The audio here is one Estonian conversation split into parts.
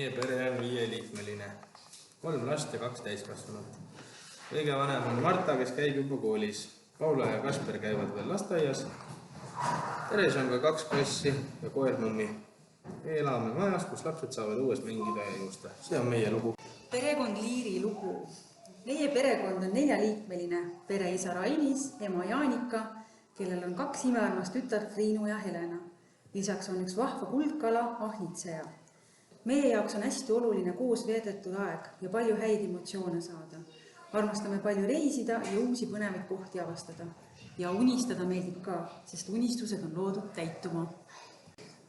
Meie pere on 5-liikmeline, 3 last ja 2 täiskasvanut. Kõige vanem on Marta, kes käib juba koolis. Paula ja Kasper käivad veel lasteaias. Teres on ka 2 klassi ja koer-mummi. Elame majas, kus lapsed saavad õues mängida ja joosta. See on meie lugu. Perekond Liiri lugu. Meie perekond on 4-liikmeline. Pereisa Rainis, ema Jaanika, kellel on 2 imearmast tütart Triinu ja Helena. Lisaks on üks vahva kuldkala Ahnitseja. Meie jaoks on hästi oluline koos veedetud aeg ja palju häid emotsioone saada. Armastame palju reisida ja uusi põnevaid kohti avastada. Ja unistada meeldib ka, sest unistused on loodud täituma.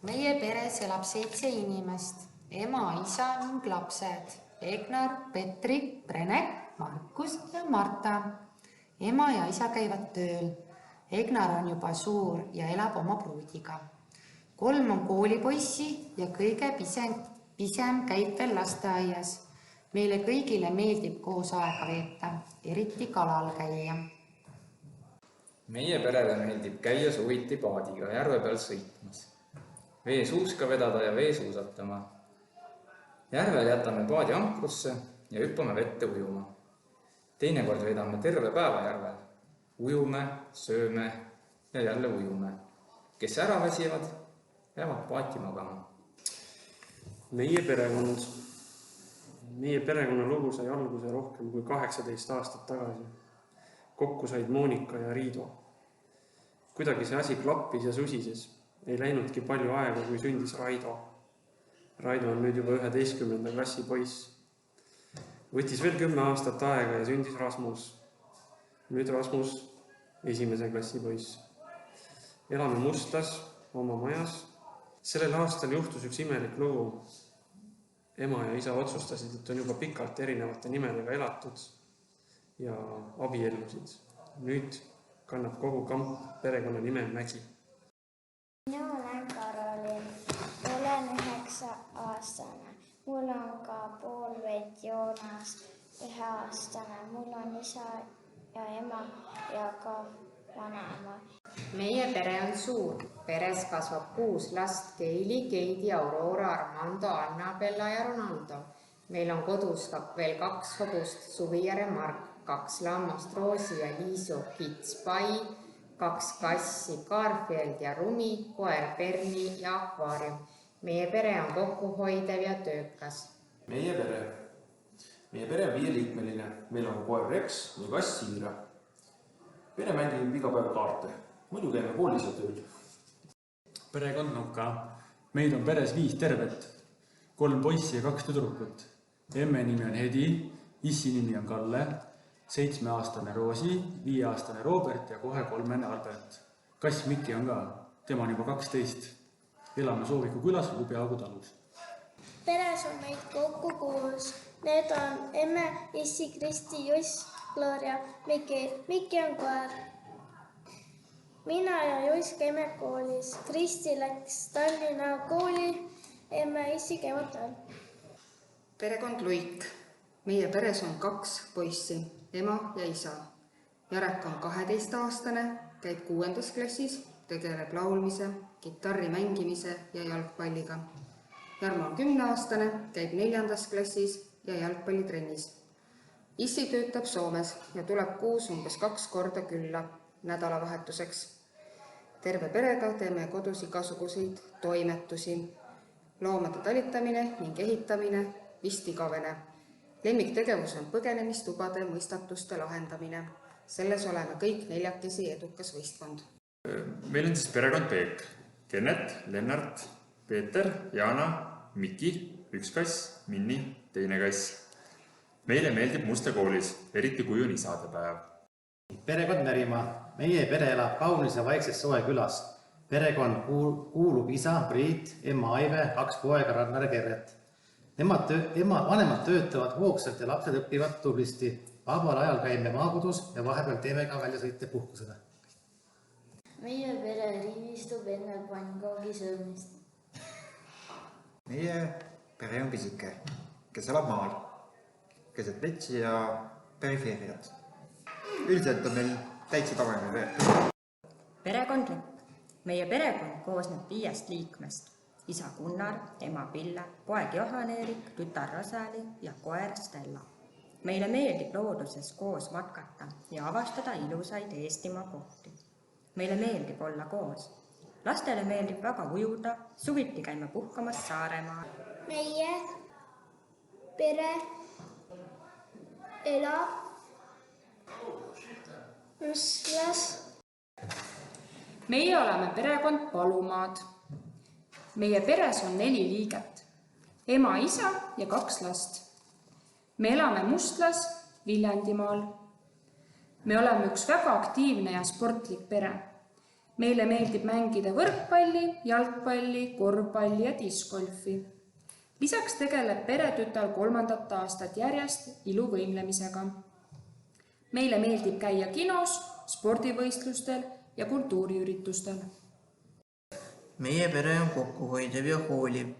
Meie peres elab 7 inimest. Ema, isa ning lapsed. Egnar, Petri, Brenek, Markus ja Marta. Ema ja isa käivad tööl. Egnar on juba suur ja elab oma pruudiga. 3 on koolipoissi ja kõige pisem käib veel lasteaias. Meile kõigile meeldib koos aega veeta, eriti kalal käia. Meie perele meeldib käia suviti paadiga järve peal sõitmas, veesuuska vedada ja veesuusatama. Järvel jätame paadi ankrusse ja hüppame vette ujuma. Teinekord veedame terve päeva järvel. Ujume, sööme ja jälle ujume. Kes ära väsivad, jäävad paati magama. Meie perekonna lugu sai alguse rohkem kui 18 aastat tagasi. Kokku said Moonika ja Riido. Kuidagi see asi klappis ja susises. Ei läinudki palju aega, kui sündis Raido. Raido on nüüd juba 11. klassi poiss. Võttis veel 10 aastat aega ja sündis Rasmus. Nüüd Rasmus 1. klassi poiss. Elame Mustas oma majas. Sellel aastal juhtus üks imelik lugu. Ema ja isa otsustasid, et on juba pikalt erinevate nimedega elatud ja abiellusid. Nüüd kannab kogu kamp perekonna nime Mägi. Mina olen Karolin, olen 9-aastane. Mul on ka poolvend Joonas, 1-aastane. Mul on isa ja ema ja ka vanaema. Meie pere on suur. Peres kasvab 6 last: Keili, Keidi, Aurora, Armando, Annabella ja Ronaldo. Meil on kodus veel 2 hobust: Suvijärve Mark, 2 lammast Roosi ja Liisu, kits Pai, 2 kassi Garfield ja Rumi, koer Berni ja akvaarium. Meie pere on kokkuhoidev ja töökas. Meie pere on 5-liikmeline. Meil on koer Rex ja kass Siira. Pere mängib iga päev kaarte. Muidu käime koolis ja tööl. Perekond Nuka. Meid on peres 5 tervet. 3 poissi ja 2 tüdrukut. Emme nimi on Hedi, issi nimi on Kalle, 7-aastane Roosi, 5-aastane Robert ja kohe 3-ne Albert. Kass Miki on ka. Tema on juba 12. Elame Sooviku külas või Peaaegu talus. Peres on meid kokku 6. Need on emme, issi, Kristi, Juss, Gloria, Miki. Miki on koer. Mina ja Juss käime koolis. Kristi läks Tallinna kooli, emme issi käivad tööl. Perekond Luik. Meie peres on 2 poissi, ema ja isa. Jarek on 12-aastane, käib 6. klassis, tegeleb laulmise, kitarri mängimise ja jalgpalliga. Jarmo on 10-aastane, käib 4. klassis ja jalgpallitrennis. Issi töötab Soomes ja tuleb kuus umbes 2 korda külla nädalavahetuseks. Terve perega teeme kodus igasuguseid toimetusi. Loomade talitamine ning ehitamine vist igavene. Lemmiktegevus on põgenemistubade mõistatuste lahendamine. Selles oleme kõik 4 edukas võistkond. Meil on siis perekond Peep, Kennet, Lennart, Peeter, Jana, Miki, 1 kass, Minni, 2 kass. Meile meeldib Muste koolis, eriti kui on isadepäev. Perekond Merimaa. Meie pere elab kaunis ja vaikses Soe külas. Perekond kuulub isa Priit, emma Aive, 2 poega Rannar ja Gerret. Vanemad töötavad hoogsalt ja lapsed õpivad tublisti. Vabal ajal käime maakodus ja vahepeal teeme ka väljasõite puhkusele. Meie pere rivistub enne pannkoogi söömist. Meie pere on pisike, kes elab maal, keset vetsi ja perifeeriat. Üldiselt on meil täitsa tavaline pere. Perekond Lepp. Meie perekond koosneb 5 liikmest. isa Gunnar, ema Pille, poeg Johan-Erik, tütar Rosali ja koer Stella. Meile meeldib looduses koos matkata ja avastada ilusaid Eestimaa kohti. Meile meeldib olla koos. Lastele meeldib väga ujuda, suviti käime puhkamas Saaremaal. Meie pere elab Muslas. Meie oleme perekond Palumaad. Meie peres on 4 liiget. Ema, isa ja 2 last. Me elame Mustlas, Viljandimaal. Me oleme üks väga aktiivne ja sportlik pere. Meile meeldib mängida võrkpalli, jalgpalli, korvpalli ja discgolfi. Lisaks tegeleb peretütar 3. aastat järjest iluvõimlemisega. Meile meeldib käia kinos, spordivõistlustel ja kultuuriüritustel. Meie pere on kokkuhoidev ja hooliv.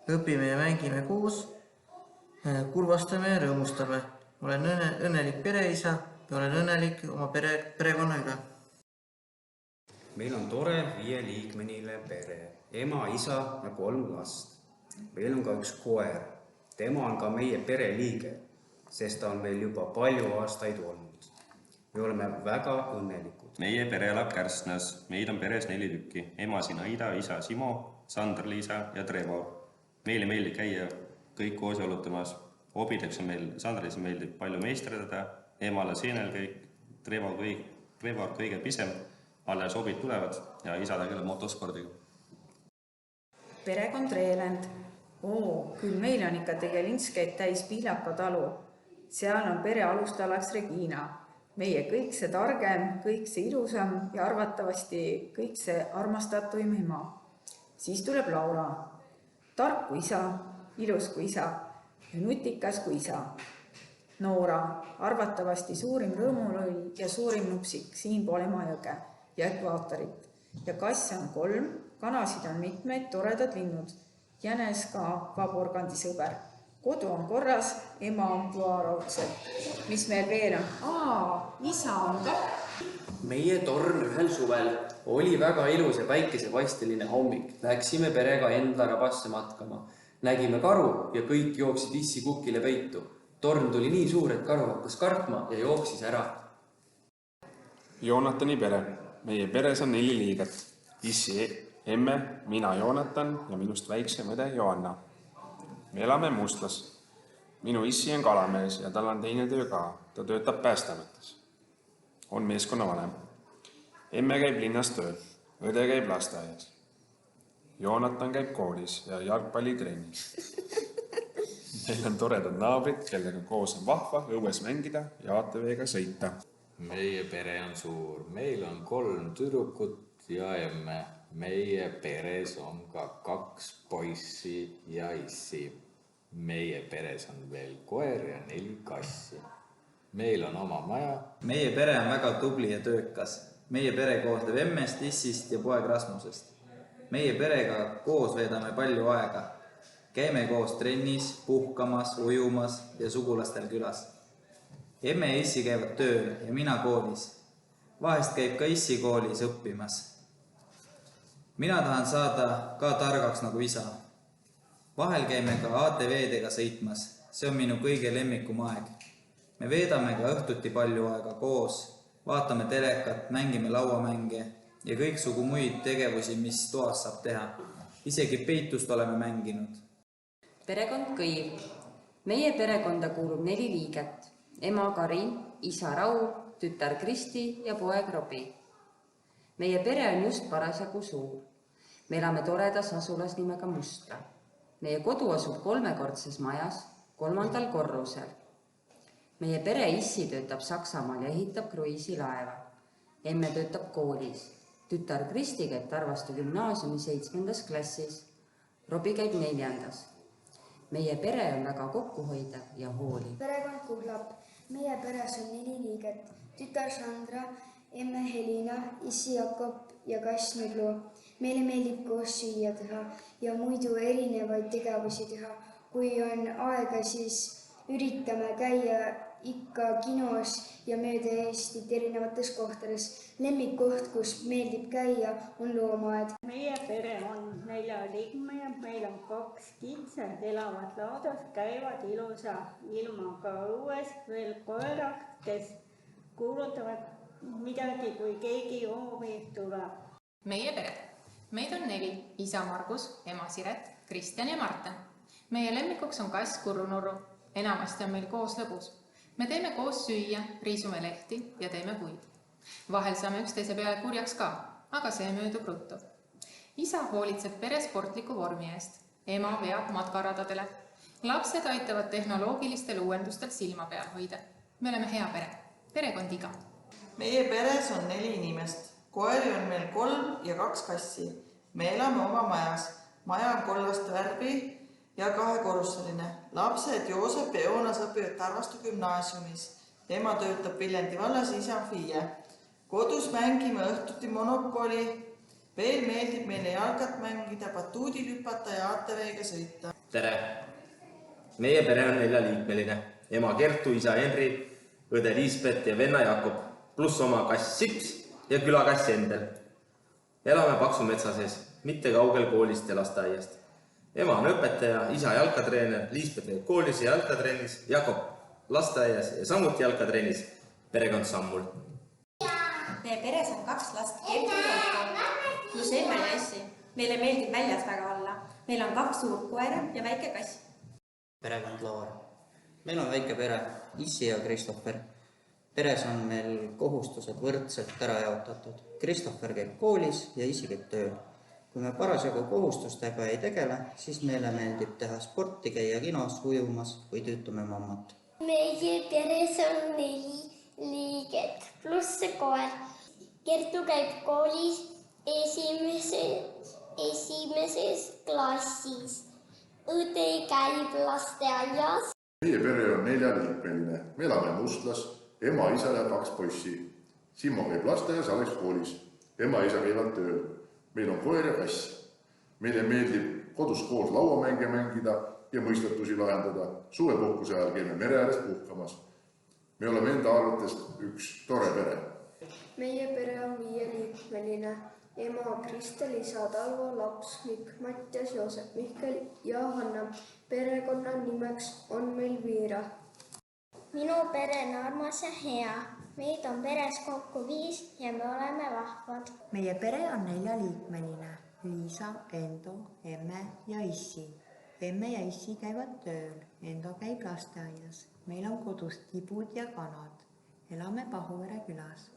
Õpime ja mängime koos, kurvastame ja rõõmustame. Olen õnnelik pereisa ja olen õnnelik oma perekonna üle. Meil on tore 5-liikmeline pere, ema, isa ja 3 last. Meil on ka üks koer. Tema on ka meie pereliige, sest ta on meil juba palju aastaid olnud. Me oleme väga õnnelikud. Meie pere elab Kärsnas. Meid on peres 4 tükki. Ema Sinaida, isa Simo, Sandra-Liisa ja Trevo. Meile meeldib käia kõik koos jalutamas. Hobideks on meil Sandra-Liisa meeldib palju meisterdada, emale seenel kõik, Trevo kõige pisem, alles hobid tulevad ja isa tegeleb motospordiga. Perekond Reelend. Küll meil on ikka tegelinskeid täis Pihlaka talu. Seal on pere alustalaks Regina. Meie kõik see targem, kõik see ilusam ja arvatavasti kõik see armastatuim ema. Siis tuleb Laura. Tark kui isa, ilus kui isa ja nutikas kui isa. Noora, arvatavasti suurim rõõmuloll ja suurim nupsik siinpool Emajõge ja ekvaatorit. Ja kasse on 3, kanasid on mitmeid toredad linnud. Jänes ka vaburgandi sõber. Kodu on korras, ema on tuaraudsed. Mis meil veel on? Isa on ka. Meie torn ühel suvel oli väga ilus ja päikesepaisteline hommik. Läksime perega enda rabasse matkama. Nägime karu ja kõik jooksid issi kukile peitu. Torn tuli nii suur, et karu hakkas kartma ja jooksis ära. Joonatani pere. Meie peres on 4 liiget. Issi emme, mina Joonatan ja minust väiksem õde Joanna. Me elame Mustlas. Minu issi on kalamees ja tal on teine töö ka. Ta töötab Päästeametis. On meeskonnavanem. Emme käib linnas tööl. Õde käib lasteaias. Joonatan käib koolis ja jalgpallitrennis. Meil on toredad naabrid, kellega koos on vahva õues mängida ja ATV-ga sõita. Meie pere on suur. Meil on 3 tüdrukut ja emme. Meie peres on ka 2 poissi ja issi. Meie peres on veel koer ja 4 kassi. Meil on oma maja. Meie pere on väga tubli ja töökas. Meie pere koosneb emmest, issist ja poeg Rasmusest. Meie perega koos veedame palju aega. Käime koos trennis, puhkamas, ujumas ja sugulastel külas. Emme ja issi käivad tööl ja mina koolis. Vahest käib ka issi koolis õppimas. Mina tahan saada ka targaks nagu isa. Vahel käime ka ATV-dega sõitmas. See on minu kõige lemmikum aeg. Me veedame ka õhtuti palju aega koos, vaatame telekat, mängime lauamänge ja kõiksugu muid tegevusi, mis toas saab teha. Isegi peitust oleme mänginud. Perekond Kõiv. Meie perekonda kuulub 4 liiget. Ema Karin, isa Raul, tütar Kristi ja poeg Robi. Meie pere on just parasjagu suur. Me elame toredas asulas nimega Mustla. Meie kodu asub 3-kordses majas, 3. korrusel. Meie pere issi töötab Saksamaal ja ehitab kruiisilaeva. Emme töötab koolis. Tütar Kristi käib Tarvastu gümnaasiumi 7. klassis. Robi käib 4. Meie pere on väga kokkuhoidev ja hooliv. Perekond Kuhlap. Meie peres on 4 liiget. Tütar Sandra, emme Helina, issi Jakob ja kass Nublu. Meile meeldib koos süüa teha ja muidu erinevaid tegevusi teha. Kui on aega, siis üritame käia ikka kinos ja mööda Eestit erinevates kohtades. Lemmikkoht, kus meeldib käia, on loomaaed. Meie pere on 4 liikme ja meil on 2 kitsed, elavad laadus, käivad ilusa ilmaga õues, veel koerad, kes kuulutavad midagi, kui keegi hoovi tuleb. Meie pere. Meid on 4, isa Margus, ema Siret, Kristjan ja Marten. Meie lemmikuks on kass Kurunurru. Enamasti on meil koos lõbus. Me teeme koos süüa, riisume lehti ja teeme puid. Vahel saame üksteise peale kurjaks ka, aga see möödub ruttu. Isa hoolitseb pere sportliku vormi eest. Ema veab matkaradadele. Lapsed aitavad tehnoloogilistel uuendustel silma peal hoida. Me oleme hea pere. Perekond iga. Meie peres on 4 inimest. Koeri on meil 3 ja 2 kassi. Me elame oma majas. Maja on kollast värvi ja 2-korruseline. Lapsed Joosep ja Joonas õpivad Tarvastu gümnaasiumis. Ema töötab Viljandi vallas, isa on FIE. Kodus mängime õhtuti monopoli. Veel meeldib meile jalgat mängida, batuudi lüpata ja ATV-ga sõita. Tere! Meie pere on 4-liikmeline. Ema Kertu, isa Henri, õde Liisbet ja venna Jakob, pluss oma kass Sips ja külakass Endel. Elame Paksu metsa sees, mitte kaugel koolist ja lasteaiast. Ema on õpetaja, isa jalkatreener, Liisbet käib koolis ja jalkatrennis, Jakob lasteaias ja samuti jalkatrennis. Perekond Sammul. Meie peres on 2 last, Kertu ja Otto, pluss Emme ja Essi. Meile meeldib väljas väga olla. Meil on 2 suurt koera ja väike kass. Perekond Laar. Meil on väike pere, Issi ja Kristoffer. Peres on meil kohustused võrdselt ära jaotatud. Kristoffer käib koolis ja Issi käib tööl. Kui me parasjagu kohustustega ei tegele, siis meile meeldib teha sporti, käia kinos, ujumas või tüütume mammat. Meie peres on 4 liiget, pluss see koer. Kertu käib koolis esimeses klassis. Õde käib lasteaias. Meie pere on 4-liikmeline. Me elame Mustlas, ema, isa ja 2 poissi. Simo käib lasteaias, Alex koolis. Ema ja isa käivad tööl. Meil on koer ja kass. Meile meeldib kodus koos lauamänge mängida ja mõistatusi lahendada. Suvepuhkuse ajal käime mere ääres puhkamas. Me oleme enda arvates üks tore pere. Meie pere on 5-liikmeline. Ema Kristel, isa Talvo, laps Mikk, Mattias, Joosep, Mihkel ja Hanna. Perekonna nimeks on meil Viira. Minu pere on armas ja hea. Meid on peres kokku 5 ja me oleme vahvad. Meie pere on 4-liikmeline. Liisa, Endo, Emme ja Issi. Emme ja Issi käivad tööl. Endo käib lasteaias. Meil on kodus tibud ja kanad. Elame Pahuvere külas.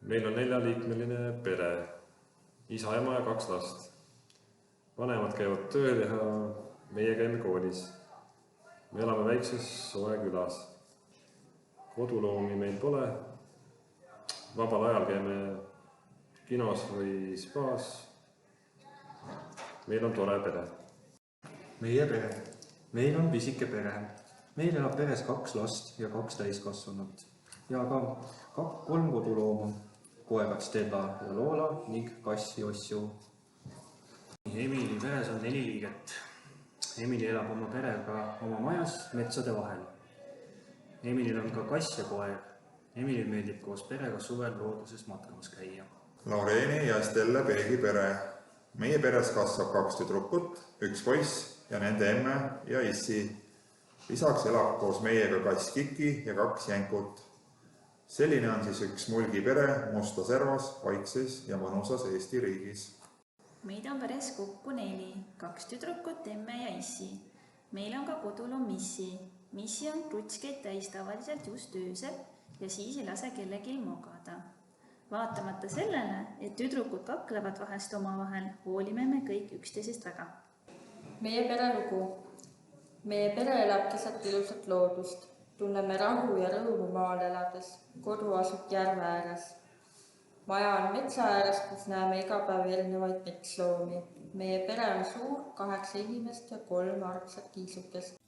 Meil on 4-liikmeline pere. Isa, ema ja 2 last. Vanemad käivad tööl ja meie käime koolis. Me elame väikses soe külas. Koduloomi meil pole. Vabal ajal käime kinos või spaas. Meil on tore pere. Meie pere. Meil on pisike pere. Meil elab peres 2 last ja 2 täiskasvanut. Ja ka 3 kodulooma. Koerad Stella ja Loola ning kass Jossu. Emili peres on 4 liiget. Emili elab oma perega oma majas metsade vahel. Emilil on ka kass ja koer. Emilil meeldib koos perega suvel looduses matkamas käia. Laureeni ja Stella Peegi pere. Meie peres kasvab 2 tüdrukut, 1 poiss ja nende emme ja issi. Lisaks elab koos meiega kass Kiki ja 2 jänkut. Selline on siis üks mulgi pere Musta servas, vaikses ja mõnusas Eesti riigis. Meid on peres kokku 4, 2 tüdrukut, emme ja issi. Meil on ka koduloo Missi. Missi on krutskeid täis tavaliselt just öösel ja siis ei lase kellegil magada. Vaatamata sellele, et tüdrukud kaklevad vahest omavahel, hoolime me kõik üksteisest väga. Meie pere lugu. Meie pere elab keset ilusat loodust. Tunneme rahu ja rõõmu maal elades. Kodu asub järve ääres. Maja on metsa ääres, kus näeme iga päev erinevaid metsloomi. Meie pere on suur, 8 inimest ja 3 armsat kiisukest.